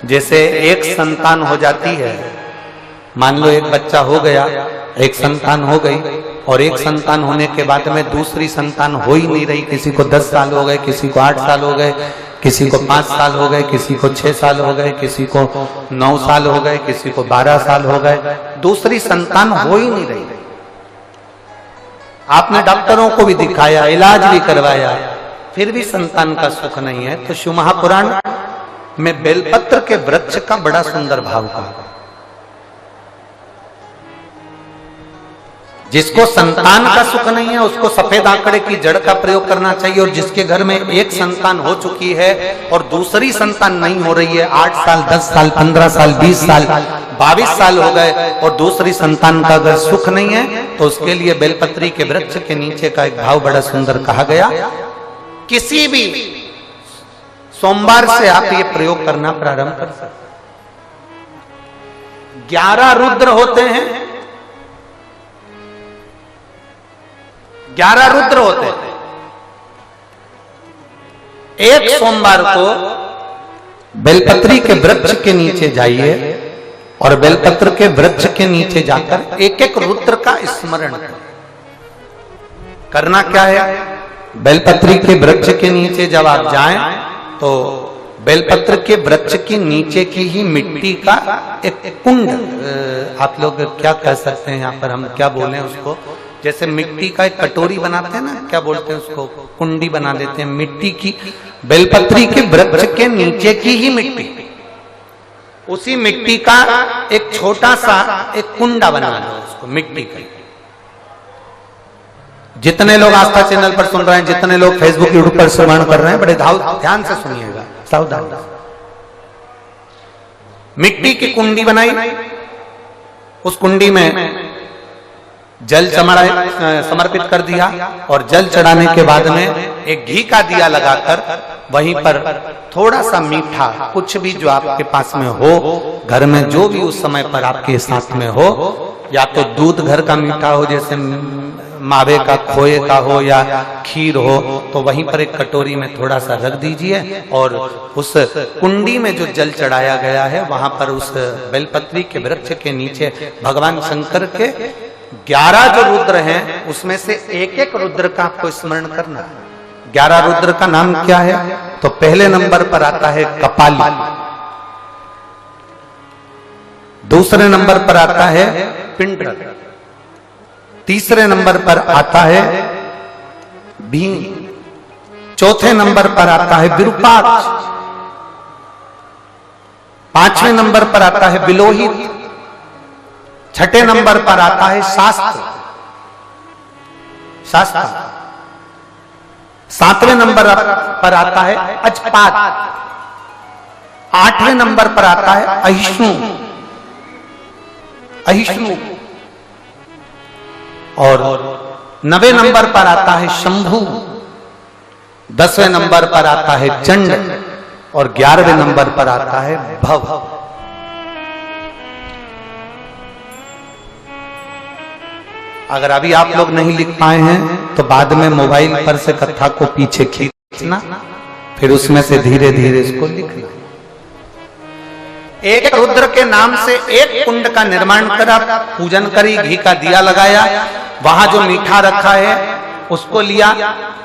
जैसे एक संतान हो जाती है, मान लो एक बच्चा हो गया, एक संतान हो गई, और एक संतान होने के बाद में दूसरी संतान हो ही नहीं रही। किसी को 10 साल हो गए, किसी को 8 साल हो गए, किसी को 5 साल हो गए, किसी को 6 साल हो गए, किसी को 9 साल हो गए, किसी को 12 साल हो गए, दूसरी संतान हो ही नहीं रही। आपने डॉक्टरों को भी दिखाया, इलाज भी करवाया, फिर भी संतान का सुख नहीं है। तो शिव महापुराण में बेलपत्र के वृक्ष का बड़ा सुंदर भाव कहा। जिसको संतान का सुख नहीं है उसको सफेद आंकड़े की जड़ का प्रयोग करना चाहिए। और जिसके घर में एक संतान हो चुकी है और दूसरी संतान नहीं हो रही है, 8 साल, 10 साल, 15 साल, 20 साल, 22 साल हो गए और दूसरी संतान का अगर सुख नहीं है, तो उसके लिए बेलपत्री के वृक्ष के नीचे का एक भाव बड़ा सुंदर कहा गया। किसी भी सोमवार से आप ये प्रयोग करना प्रारंभ कर सकते। 11 रुद्र होते हैं, 11 रुद्र होते हैं। एक सोमवार को बेलपत्री के वृक्ष के नीचे जाइए और बेलपत्र के वृक्ष के नीचे जाकर एक एक रुद्र का स्मरण करें। करना क्या है, बेलपत्री के वृक्ष के नीचे जब आप जाएं तो बेलपत्र के वृक्ष के नीचे की ही मिट्टी का एक कुंड, आप लोग क्या कह सकते हैं, यहाँ पर हम क्या बोलें उसको, जैसे मिट्टी का एक कटोरी बनाते हैं ना, क्या बोलते हैं उसको, कुंडी बना देते हैं मिट्टी की। बेलपत्री के वृक्ष के नीचे की ही मिट्टी, उसी मिट्टी का एक छोटा सा एक कुंडा बना लो उसको मिट्टी का। जितने लोग आस्था चैनल पर सुन रहे हैं, जितने लोग फेसबुक यूट्यूब पर श्रवण कर रहे हैं, बड़े ध्यान से सुनिएगा, सावधान। मिट्टी की कुंडी बनाई, उस कुंडी में जल समर्पित कर दिया और जल चढ़ाने के बाद में एक घी का दिया लगाकर वहीं पर थोड़ा सा मीठा, कुछ भी जो आपके पास में हो, घर में जो भी उस समय पर आपके साथ में हो, या तो दूध घर का मीठा हो, जैसे मावे का, खोए का हो या खीर हो, तो वहीं पर एक कटोरी में थोड़ा सा रख दीजिए और उस कुंडी में जो जल चढ़ाया गया है वहां पर उस बेलपत्री के वृक्ष के नीचे भगवान शंकर के 11 जो रुद्र हैं उसमें से एक एक रुद्र का आपको स्मरण करना है। 11 रुद्र का नाम क्या है, तो पहले नंबर पर आता है कपाली, दूसरे नंबर पर आता है पिंडर, तीसरे नंबर पर आता है भीम, चौथे नंबर पर आता है विरूपाक्ष, पांचवें नंबर पर आता है बिलोहित, छठे नंबर पर आता है शास्त्र, सातवें नंबर पर आता है अजपात, आठवें नंबर पर आता है अहिष्णु, और 9वें नंबर पर आता है शंभु, 10वें नंबर पर आता है चंड और 11वें नंबर पर आता है भव। अगर अभी आप लोग नहीं लिख पाए हैं तो बाद में मोबाइल पर से कथा को पीछे खींचना, फिर उसमें से धीरे धीरे इसको लिखना। एक रुद्र के नाम से एक कुंड का निर्माण करा, पूजन करी, घी का दिया लगाया, वहां जो मीठा रखा है उसको लिया,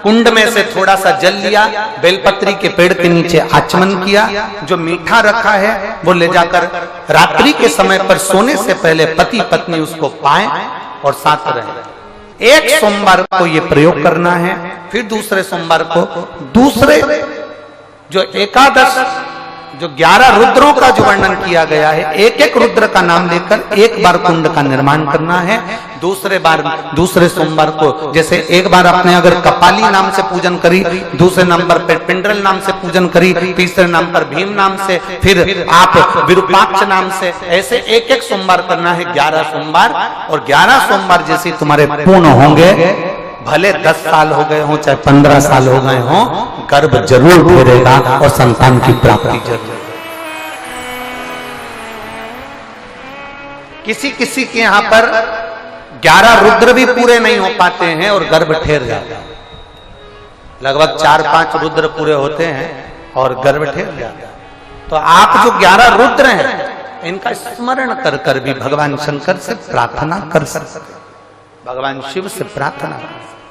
कुंड में से थोड़ा सा जल लिया, बेलपत्री के पेड़ के नीचे आचमन किया, जो मीठा रखा है वो ले जाकर रात्रि के समय पर सोने से पहले पति पत्नी उसको पाएं और साथ रहे। एक सोमवार को ये प्रयोग करना है, फिर दूसरे सोमवार को दूसरे जो एकादश, जो 11 रुद्रों का जो वर्णन किया गया है, एक एक रुद्र का नाम लेकर एक बार कुंड का निर्माण करना है। दूसरे सोमवार को, जैसे एक बार आपने अगर कपाली नाम से पूजन करी, दूसरे नंबर पर पिंडरल नाम से पूजन करी, तीसरे नाम पर भीम नाम से, फिर आप विरूपाक्ष नाम से, ऐसे एक एक सोमवार करना है, 11 सोमवार। और 11 सोमवार जैसे तुम्हारे पूर्ण होंगे, भले 10 साल हो गए हों चाहे 15 साल हो गए हों, गर्भ जरूर फेरेगा और संतान की प्राप्ति जरूर। किसी किसी के यहाँ पर 11 रुद्र भी पूरे नहीं हो पाते हैं और गर्भ ठेर जाता है। लगभग 4-5 रुद्र पूरे होते हैं और गर्भ ठेर जाता है। तो आप जो 11 रुद्र हैं इनका स्मरण कर कर भी भगवान शंकर से प्रार्थना कर सकते, भगवान शिव से प्रार्थना कर सकते।